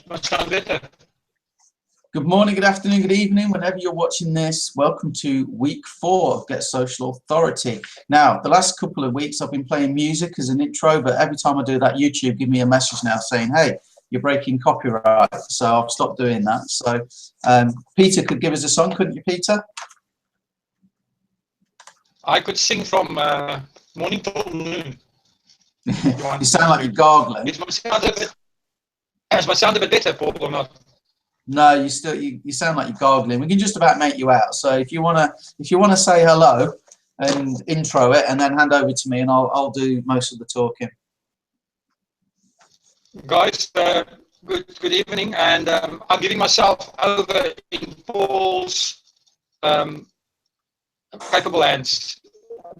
Must sound better. Good morning, good afternoon, good evening, whenever you're watching this. Welcome to week 4 of Get Social Authority. Now, the last couple of weeks I've been playing music as an intro, but every time I do that, YouTube give me a message now saying, hey, you're breaking copyright. So I've stopped doing that. So Peter could give us a song, couldn't you, Peter? I could sing from morning till noon. You sound like you're gargling. It must sound a bit better, Paul, or not? No, you sound like you're gargling. We can just about make you out. So if you wanna say hello and intro it, and then hand over to me, and I'll do most of the talking. Guys, good evening, and I'm giving myself over in Paul's capable hands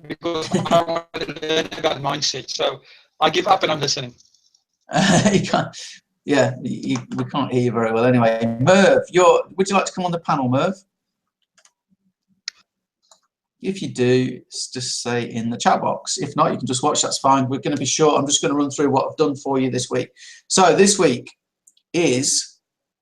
because I want to learn about mindset. So I give up and I'm listening. You can't. Yeah, we can't hear you very well. Anyway, Merv, would you like to come on the panel, Merv? If you do, just say in the chat box. If not, you can just watch. That's fine. We're going to be short. I'm just going to run through what I've done for you this week. So this week is,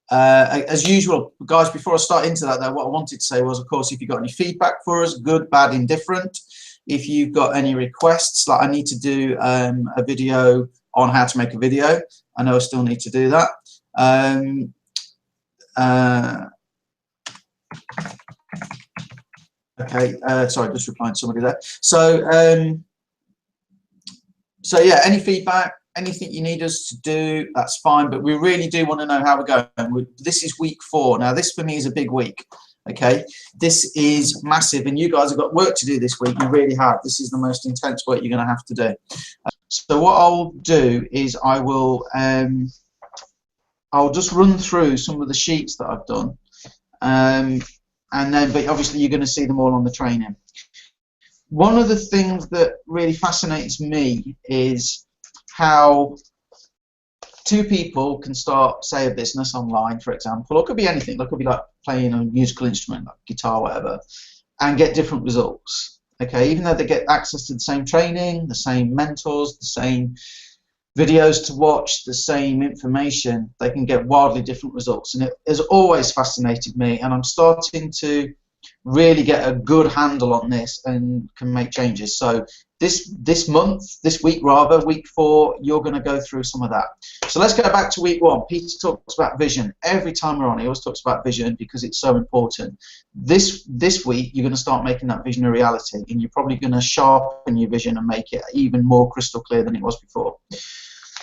as usual, guys. Before I start into that, though, what I wanted to say was, of course, if you've got any feedback for us, good, bad, indifferent. If you've got any requests, like I need to do a video on how to make a video. I know I still need to do that. Okay, sorry, just replying to somebody there. So yeah, any feedback, anything you need us to do, that's fine. But we really do want to know how we're going. This is week 4. Now, this for me is a big week. Okay, this is massive, and you guys have got work to do this week. You really have. This is the most intense work you're going to have to do. So what I'll do is I'll just run through some of the sheets that I've done, and then, but obviously you're going to see them all on the training. One of the things that really fascinates me is how two people can start, say, a business online, for example, or it could be anything. It could be like playing a musical instrument, like guitar, whatever, and get different results. Okay, even though they get access to the same training, the same mentors, the same videos to watch, the same information, they can get wildly different results. And it has always fascinated me, and I'm starting to really get a good handle on this and can make changes. So this week rather, week 4, you're going to go through some of that. So let's go back to week 1. Peter talks about vision. Every time we're on, he always talks about vision because it's so important. This week, you're going to start making that vision a reality, and you're probably going to sharpen your vision and make it even more crystal clear than it was before.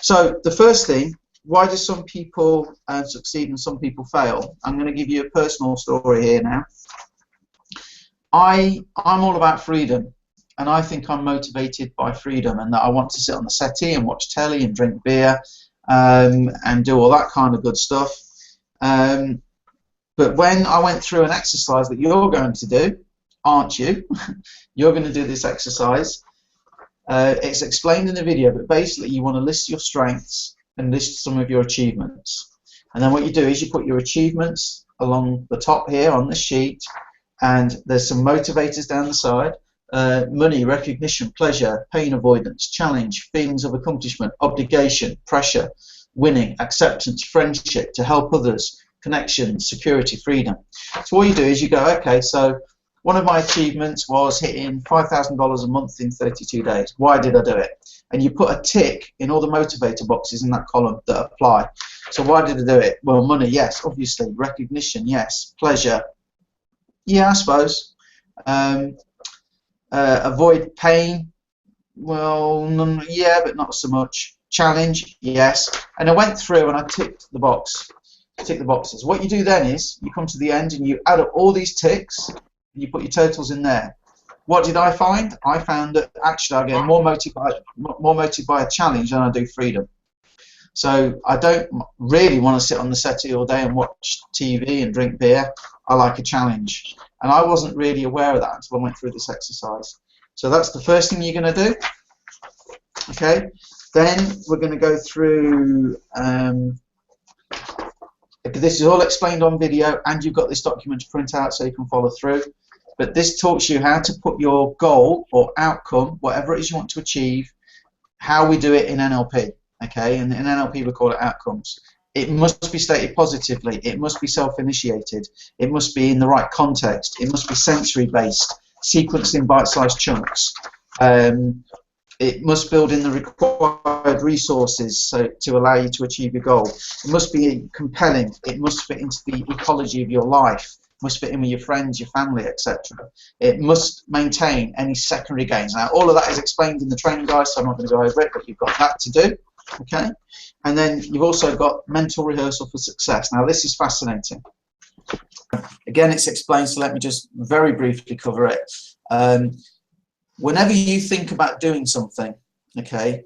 So the first thing, why do some people succeed and some people fail? I'm going to give you a personal story here now. I'm all about freedom, and I think I'm motivated by freedom, and that I want to sit on the settee and watch telly and drink beer and do all that kind of good stuff. But when I went through an exercise that you're going to do, aren't you? You're going to do this exercise. It's explained in the video, but basically you want to list your strengths and list some of your achievements. And then what you do is you put your achievements along the top here on the sheet, and there's some motivators down the side. Money, recognition, pleasure, pain avoidance, challenge, feelings of accomplishment, obligation, pressure, winning, acceptance, friendship, to help others, connection, security, freedom. So what you do is you go, okay, so one of my achievements was hitting $5,000 a month in 32 days. Why did I do it? And you put a tick in all the motivator boxes in that column that apply. So why did I do it? Well, money, yes, obviously. Recognition, yes. Pleasure, yeah, I suppose. Avoid pain, well, yeah, but not so much. Challenge, yes. And I went through and I ticked the boxes. What you do then is you come to the end and you add up all these ticks and you put your totals in there. What did I find? I found that actually I get more motivated by a challenge than I do freedom. So I don't really want to sit on the settee all day and watch TV and drink beer. I like a challenge. And I wasn't really aware of that until I went through this exercise. So that's the first thing you're going to do. Okay. Then we're going to go through, this is all explained on video, and you've got this document to print out so you can follow through. But this taught you how to put your goal or outcome, whatever it is you want to achieve, how we do it in NLP. Okay, and in NLP we call it outcomes. It must be stated positively. It must be self-initiated. It must be in the right context. It must be sensory-based, sequenced in bite-sized chunks. It must build in the required resources to allow you to achieve your goal. It must be compelling. It must fit into the ecology of your life. It must fit in with your friends, your family, etc. It must maintain any secondary gains. Now, all of that is explained in the training guide, so I'm not going to go over it, but you've got that to do. Okay, and then you've also got mental rehearsal for success. Now, this is fascinating. Again, it's explained, so let me just very briefly cover it. Whenever you think about doing something, okay,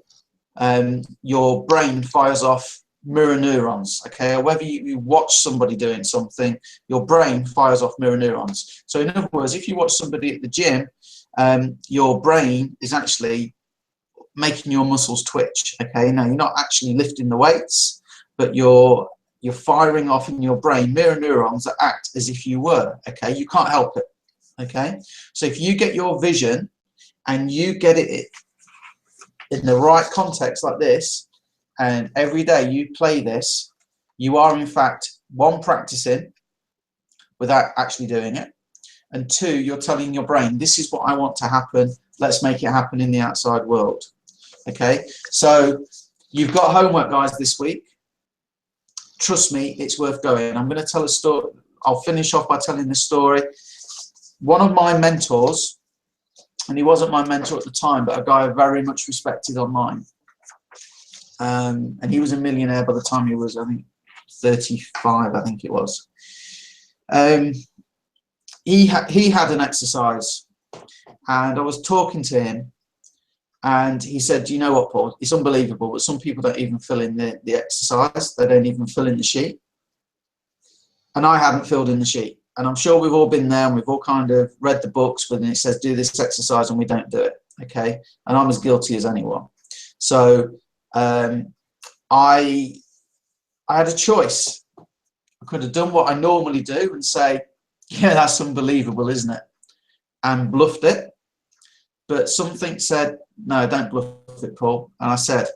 your brain fires off mirror neurons, okay, or whether you watch somebody doing something, your brain fires off mirror neurons. So in other words, if you watch somebody at the gym, your brain is actually making your muscles twitch, okay. Now, you're not actually lifting the weights, but you're firing off in your brain mirror neurons that act as if you were, okay. You can't help it, okay. So if you get your vision and you get it in the right context like this, and every day you play this, you are in fact, one, practicing without actually doing it, and two, you're telling your brain, this is what I want to happen, let's make it happen in the outside world. Okay, so you've got homework, guys, this week. Trust me, it's worth going. I'm going to tell a story. I'll finish off by telling this story. One of my mentors, and he wasn't my mentor at the time, but a guy I very much respected online. And he was a millionaire by the time he was, I think, 35, I think it was. He had an exercise, and I was talking to him, and he said, do you know what, Paul? It's unbelievable, but some people don't even fill in the exercise. They don't even fill in the sheet. And I hadn't filled in the sheet. And I'm sure we've all been there, and we've all kind of read the books when it says do this exercise and we don't do it, okay? And I'm as guilty as anyone. So I had a choice. I could have done what I normally do and say, yeah, that's unbelievable, isn't it? And bluffed it. But something said, no, don't bluff it, Paul. And I said,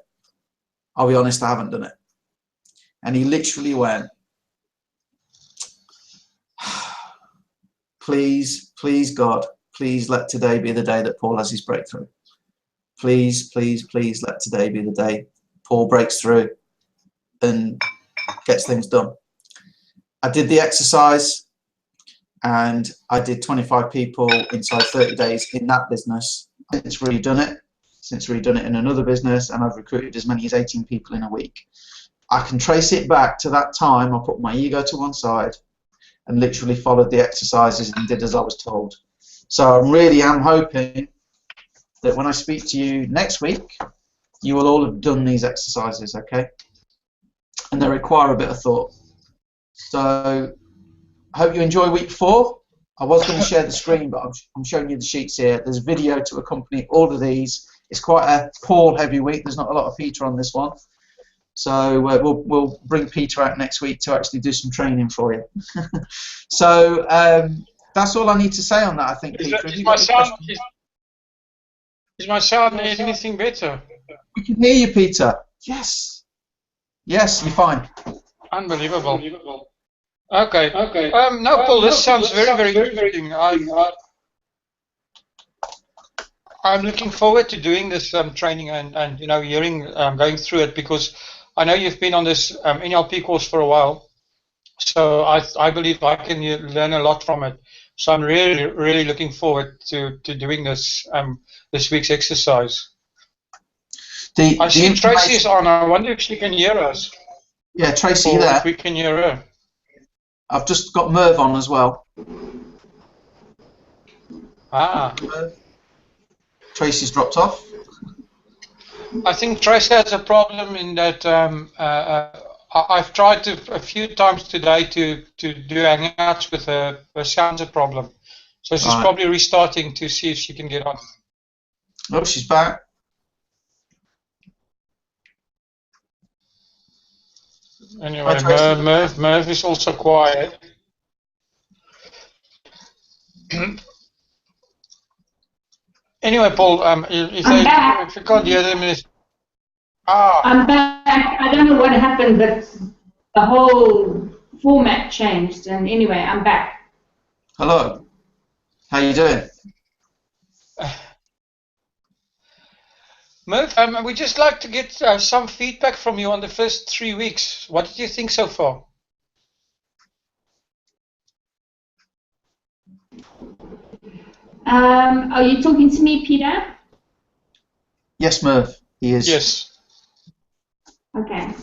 I'll be honest, I haven't done it. And he literally went, please, please, God, please let today be the day that Paul has his breakthrough. Please, please, please let today be the day Paul breaks through and gets things done. I did the exercise, and I did 25 people inside 30 days in that business. Since redone it in another business, and I've recruited as many as 18 people in a week. I can trace it back to that time. I put my ego to one side and literally followed the exercises and did as I was told. So I really am hoping that when I speak to you next week, you will all have done these exercises, okay? And they require a bit of thought. So I hope you enjoy week 4. I was going to share the screen, but I'm showing you the sheets here. There's video to accompany all of these. It's quite a Paul heavy week. There's not a lot of Peter on this one. So we'll bring Peter out next week to actually do some training for you. So that's all I need to say on that, I think, Peter. Is my sound anything better? We can hear you, Peter. Yes. Yes, you're fine. Unbelievable. Okay. No, Paul, this sounds very interesting. I'm looking forward to doing this training and you know, hearing, going through it, because I know you've been on this NLP course for a while. So I believe I can learn a lot from it. So I'm really looking forward to doing this this week's exercise. I see Tracy is on. I wonder if she can hear us. Yeah, Tracy, you there? If we can hear her. I've just got Merv on as well. Ah. Tracy's dropped off. I think Tracy has a problem in that I've tried a few times today to do Hangouts with her. Her sound's a problem. So she's probably restarting to see if she can get on. Oh, she's back. Anyway, Merv is also quiet. Anyway, Paul, if you can't hear them, I'm back. I don't know what happened, but the whole format changed. And anyway, I'm back. Hello. How you doing? Merv, we'd just like to get some feedback from you on the first 3 weeks. What did you think so far? Are you talking to me, Peter? Yes, Merv. He is. Yes. Okay.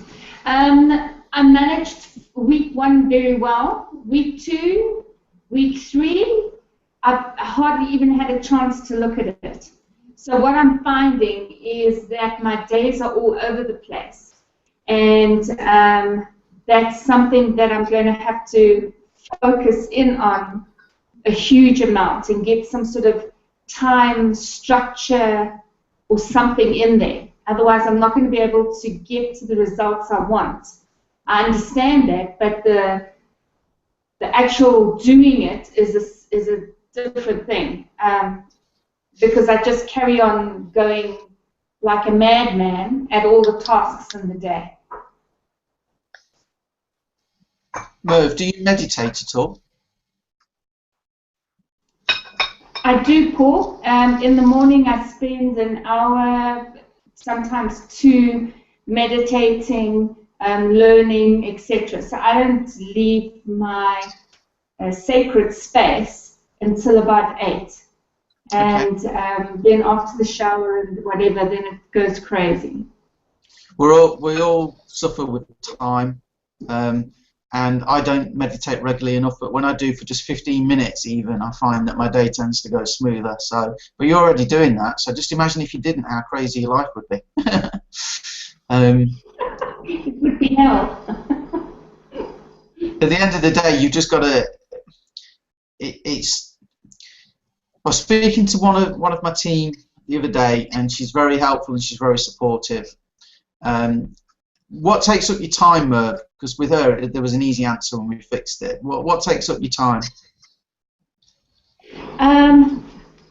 I managed week 1 very well. Week 2, week 3, I hardly even had a chance to look at it. So what I'm finding is that my days are all over the place. And that's something that I'm going to have to focus in on a huge amount and get some sort of time structure or something in there. Otherwise, I'm not going to be able to get to the results I want. I understand that, but the actual doing it is a different thing. Because I just carry on going like a madman at all the tasks in the day. Merv, do you meditate at all? I do, Paul. In the morning, I spend an hour, sometimes 2, meditating, learning, etc. So I don't leave my sacred space until about 8. And then after the shower and whatever, then it goes crazy. We all suffer with time, and I don't meditate regularly enough. But when I do for just 15 minutes, even, I find that my day tends to go smoother. So, but you're already doing that. So just imagine if you didn't, how crazy your life would be. It would be hell. At the end of the day, you've just got to. I was speaking to one of my team the other day, and she's very helpful and she's very supportive. What takes up your time, Merv? Because with her, there was an easy answer when we fixed it. What takes up your time?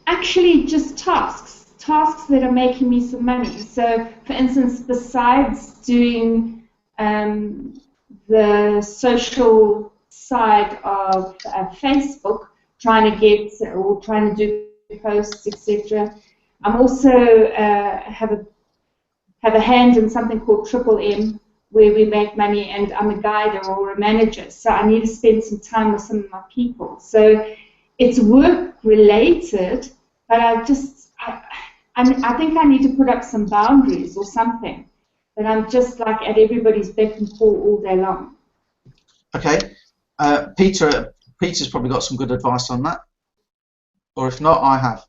Actually, just tasks that are making me some money. So, for instance, besides doing the social side of Facebook, trying to do posts, etc. I'm also have a hand in something called Triple M, where we make money, and I'm a guide or a manager. So I need to spend some time with some of my people. So it's work related, but I think I need to put up some boundaries or something. But I'm just like at everybody's beck and call all day long. Okay, Peter's probably got some good advice on that. Or if not, I have.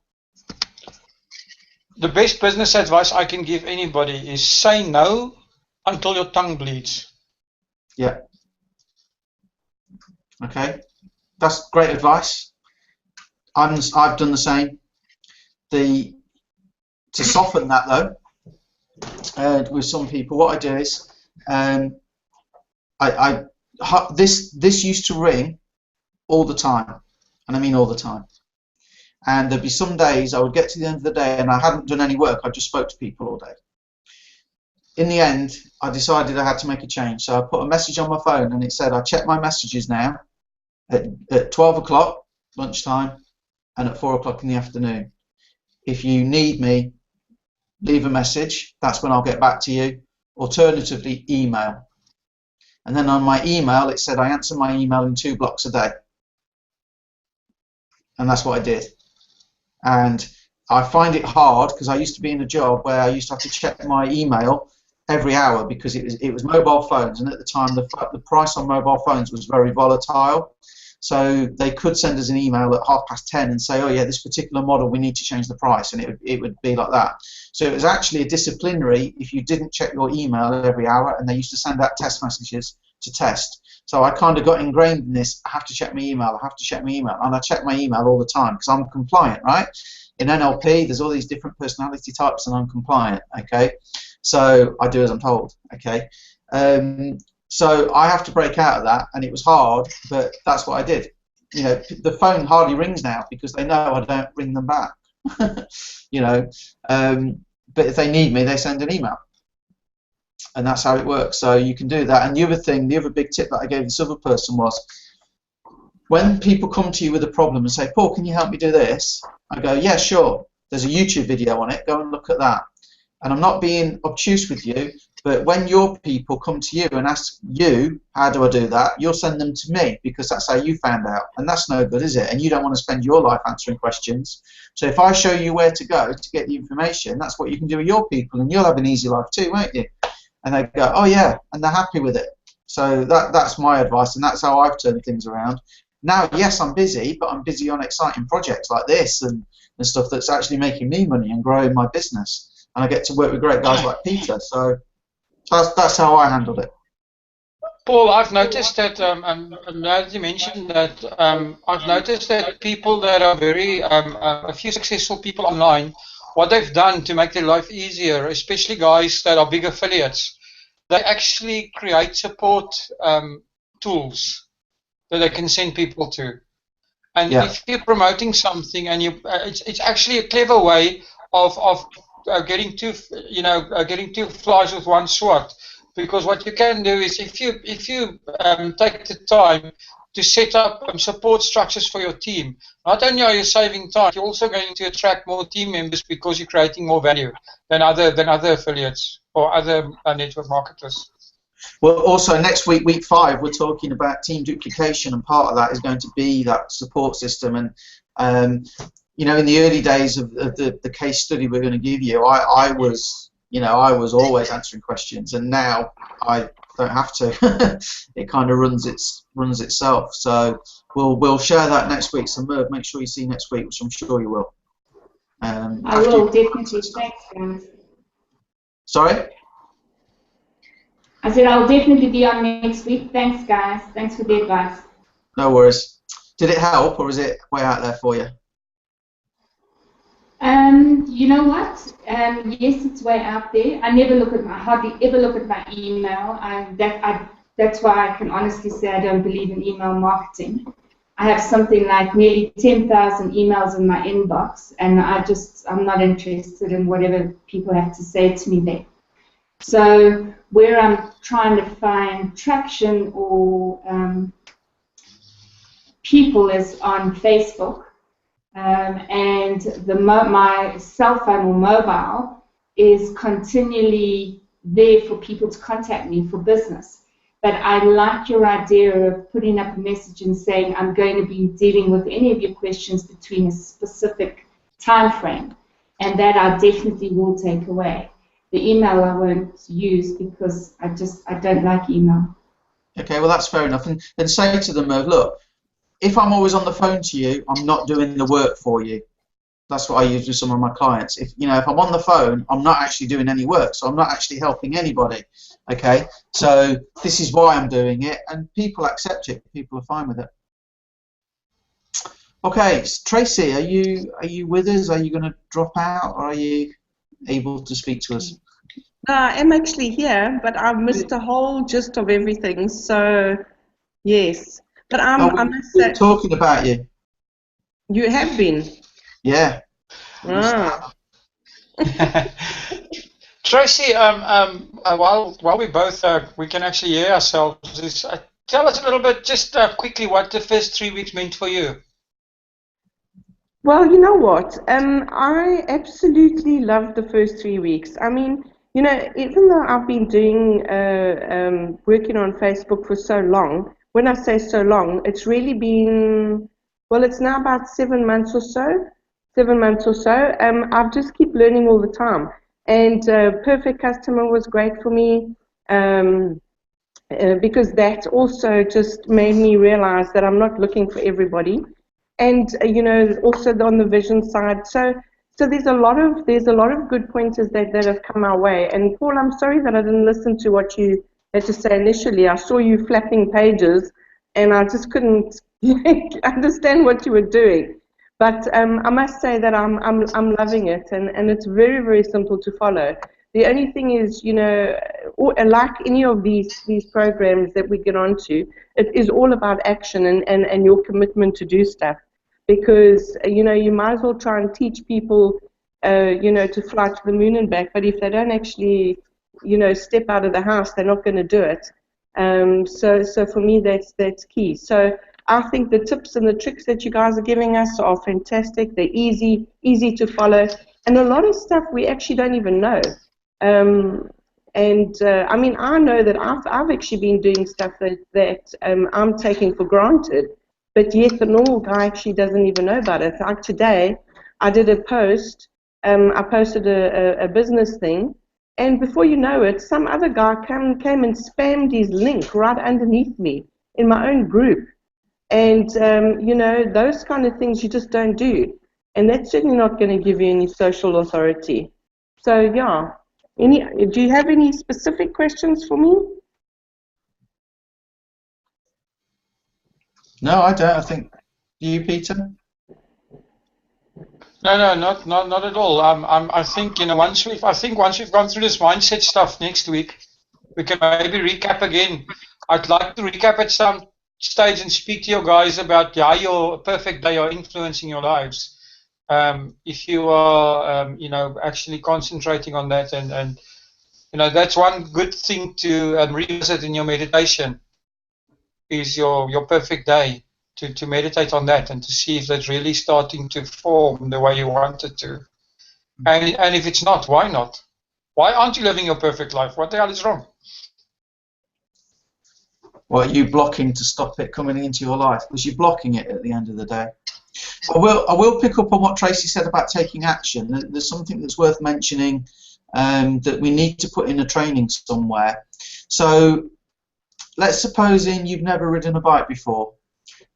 The best business advice I can give anybody is say no until your tongue bleeds. Yeah. Okay, that's great advice. I've done the same. To soften that though, with some people, what I do is, this used to ring all the time, and I mean all the time. And there'd be some days I would get to the end of the day and I hadn't done any work, I just spoke to people all day. In the end, I decided I had to make a change. So I put a message on my phone and it said, I check my messages now at 12 o'clock, lunchtime, and at 4 o'clock in the afternoon. If you need me, leave a message. That's when I'll get back to you. Alternatively, email. And then on my email, it said I answer my email in 2 blocks a day. And that's what I did. And I find it hard because I used to be in a job where I used to have to check my email every hour because it was mobile phones, and at the time the price on mobile phones was very volatile. So they could send us an email at 10:30 and say, oh yeah, this particular model, we need to change the price, and it would be like that. So it was actually a disciplinary if you didn't check your email every hour, and they used to send out test messages to test. So I kind of got ingrained in this, I have to check my email, I have to check my email, and I check my email all the time because I'm compliant, right? In NLP, there's all these different personality types, and I'm compliant, okay? So I do as I'm told, okay? So I have to break out of that, and it was hard, but that's what I did. You know, the phone hardly rings now because they know I don't ring them back. You know, but if they need me, they send an email. And that's how it works. So you can do that. And the other thing, the other big tip that I gave this other person was, when people come to you with a problem and say, Paul, can you help me do this? I go, yeah, sure. There's a YouTube video on it. Go and look at that. And I'm not being obtuse with you, but when your people come to you and ask you, how do I do that? You'll send them to me because that's how you found out. And that's no good, is it? And you don't want to spend your life answering questions. So if I show you where to go to get the information, that's what you can do with your people, and you'll have an easy life too, won't you? And they go, oh yeah, and they're happy with it. So that's my advice, and that's how I've turned things around. Now, yes, I'm busy, but I'm busy on exciting projects like this and stuff that's actually making me money and growing my business. And I get to work with great guys like Peter. So that's how I handled it. Paul, I've noticed that, and now that you mentioned that, I've noticed that people that are a few successful people online, what they've done to make their life easier, especially guys that are big affiliates, they actually create support tools that they can send people to. And if you're promoting something, and it's actually a clever way of getting two flies with one swat. Because what you can do is, if you take the time to set up support structures for your team, not only are you saving time, you're also going to attract more team members because you're creating more value than other affiliates or other network marketers. Well, also next week, week 5, we're talking about team duplication, and part of that is going to be that support system. And you know, in the early days of the case study we're going to give you, I was always answering questions, and now I don't have to. It kind of runs itself. So we'll share that next week. So Merv, make sure you see next week, which I'm sure you will. I will definitely. Thanks, guys. Sorry? I said I'll definitely be on next week. Thanks, guys. Thanks for the advice. No worries. Did it help, or is it way out there for you? You know what? Yes, it's way out there. I hardly ever look at my email. That's why I can honestly say I don't believe in email marketing. I have something like nearly 10,000 emails in my inbox, and I'm not interested in whatever people have to say to me there. So where I'm trying to find traction or people is on Facebook. And my cell phone or mobile is continually there for people to contact me for business. But I like your idea of putting up a message and saying I'm going to be dealing with any of your questions between a specific time frame, and that I definitely will take away. The email I won't use because I don't like email. Okay, well that's fair enough. And say to them, look, if I'm always on the phone to you, I'm not doing the work for you. That's what I use with some of my clients. If I'm on the phone, I'm not actually doing any work, so I'm not actually helping anybody. Okay, so this is why I'm doing it, and people accept it. People are fine with it. Okay, Tracy, are you with us? Are you going to drop out, or are you able to speak to us? I am actually here, but I've missed the whole gist of everything. So yes. But I must say, we're talking about you. You have been? Yeah. Ah. Tracy, while we both we can actually hear ourselves, tell us a little bit, just quickly, what the first 3 weeks meant for you. Well, you know what? I absolutely loved the first 3 weeks. I mean, even though I've been doing working on Facebook for so long. When I say so long, it's really been, well, it's now about 7 months or so. I've just keep learning all the time. And Perfect Customer was great for me because that also just made me realize that I'm not looking for everybody. And, also on the vision side. So there's a lot of good pointers that have come our way. And Paul, I'm sorry that I didn't listen to what you had to say initially. I saw you flapping pages, and I just couldn't understand what you were doing. But I must say that I'm loving it, and it's very, very simple to follow. The only thing is, like any of these programs that we get onto, it is all about action and your commitment to do stuff. Because you might as well try and teach people, to fly to the moon and back. But if they don't actually step out of the house, they're not going to do it. So for me, that's key. So I think the tips and the tricks that you guys are giving us are fantastic. They're easy to follow, and a lot of stuff we actually don't even know. I mean, I know that I've actually been doing stuff that I'm taking for granted, but yet the normal guy actually doesn't even know about it. Like today, I did a post. I posted a business thing, and before you know it, some other guy came and spammed his link right underneath me in my own group. And, those kind of things you just don't do. And that's certainly not going to give you any social authority. So, yeah. Do you have any specific questions for me? No, I don't. I think, do you, Peter? No, not at all. I think once we've gone through this mindset stuff next week, we can maybe recap again. I'd like to recap at some stage and speak to your guys about how your perfect day are influencing your lives. If you are, actually concentrating on that, and that's one good thing to revisit in your meditation is your perfect day. To meditate on that and to see if that's really starting to form the way you want it to. And if it's not, why not? Why aren't you living your perfect life? What the hell is wrong? Well, are you blocking to stop it coming into your life? Because you're blocking it at the end of the day. I will pick up on what Tracy said about taking action. There's something that's worth mentioning that we need to put in a training somewhere. So let's suppose you've never ridden a bike before,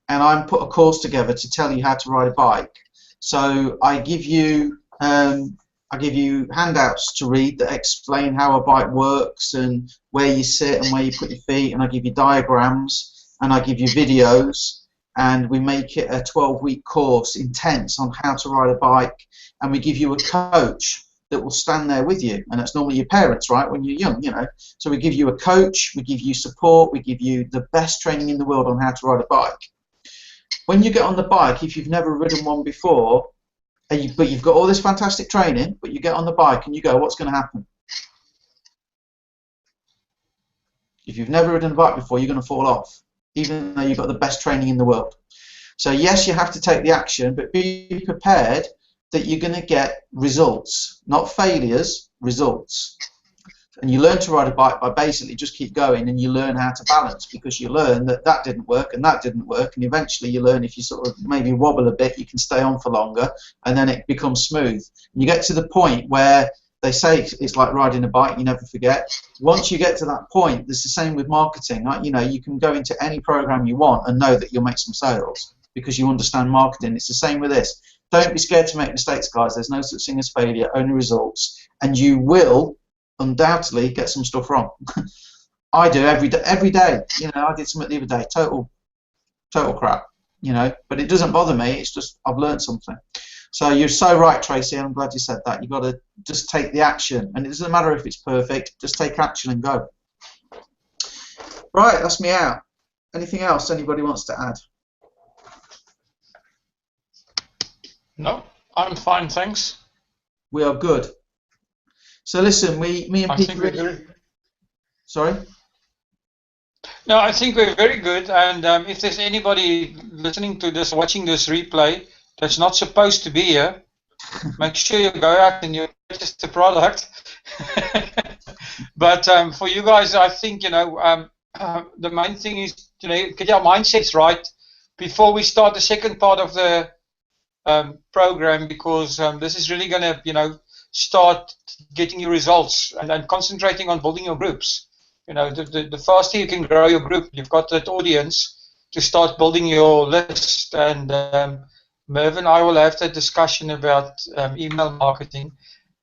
and I'm put a course together to tell you how to ride a bike. So I give you handouts to read that explain how a bike works and where you sit and where you put your feet, and I give you diagrams and I give you videos, and we make it a 12-week course, intense, on how to ride a bike, and we give you a coach that will stand there with you, and that's normally your parents, right, when you're young, So we give you a coach, we give you support, we give you the best training in the world on how to ride a bike. When you get on the bike, if you've never ridden one before, but you've got all this fantastic training, but you get on the bike and you go, what's going to happen? If you've never ridden a bike before, you're going to fall off, even though you've got the best training in the world. So yes, you have to take the action, but be prepared that you're going to get results, not failures, results. And you learn to ride a bike by basically just keep going, and you learn how to balance, because you learn that didn't work and that didn't work, and eventually you learn if you sort of maybe wobble a bit, you can stay on for longer, and then it becomes smooth. And you get to the point where they say it's like riding a bike, you never forget. Once you get to that point, it's the same with marketing. Right? You can go into any program you want and know that you'll make some sales because you understand marketing. It's the same with this. Don't be scared to make mistakes, guys. There's no such thing as failure, only results, and you will undoubtedly get some stuff wrong. I do every day. I did something the other day, total crap. But it doesn't bother me. It's just I've learned something. So you're so right, Tracy. I'm glad you said that. You've got to just take the action, and it doesn't matter if it's perfect. Just take action and go. Right, that's me out. Anything else anybody wants to add? No, I'm fine, thanks. We are good. So listen, me and Peter. Sorry? No, I think we're very good. And if there's anybody listening to this, watching this replay, that's not supposed to be here, make sure you go out and you purchase the product. But for you guys, I think the main thing is get your mindsets right before we start the second part of the program, because this is really going to start getting you results and concentrating on building your groups. The faster you can grow your group, you've got that audience to start building your list. And Merv and I will have that discussion about email marketing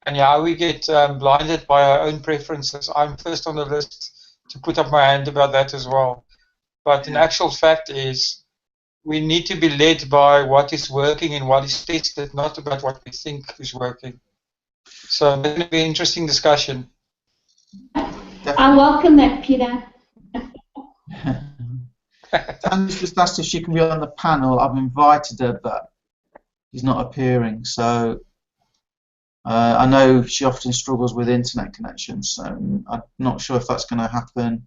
and how we get blinded by our own preferences. I'm first on the list to put up my hand about that as well. But in actual fact is we need to be led by what is working and what is tested, not about what we think is working. So it's going to be an interesting discussion. I welcome that, Peter. Dan's just asked if she can be on the panel. I've invited her, but she's not appearing. So I know she often struggles with internet connections, so I'm not sure if that's going to happen.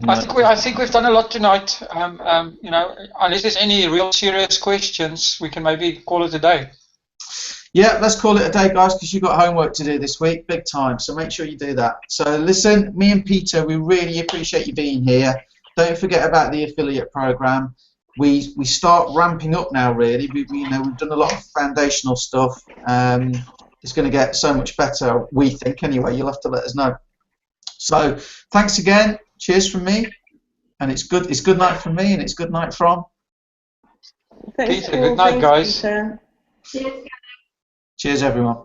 I think we've done a lot tonight. You know, unless there's any real serious questions, we can maybe call it a day. Yeah, let's call it a day, guys, because you've got homework to do this week, big time. So make sure you do that. So listen, me and Peter, we really appreciate you being here. Don't forget about the affiliate program. We start ramping up now. Really, you know, we've done a lot of foundational stuff. It's going to get so much better, we think. Anyway, you'll have to let us know. So thanks again. Cheers from me, and it's good. It's good night from me, and it's good night from Thanks, Peter. Good night, guys. Peter. Cheers. Cheers, everyone.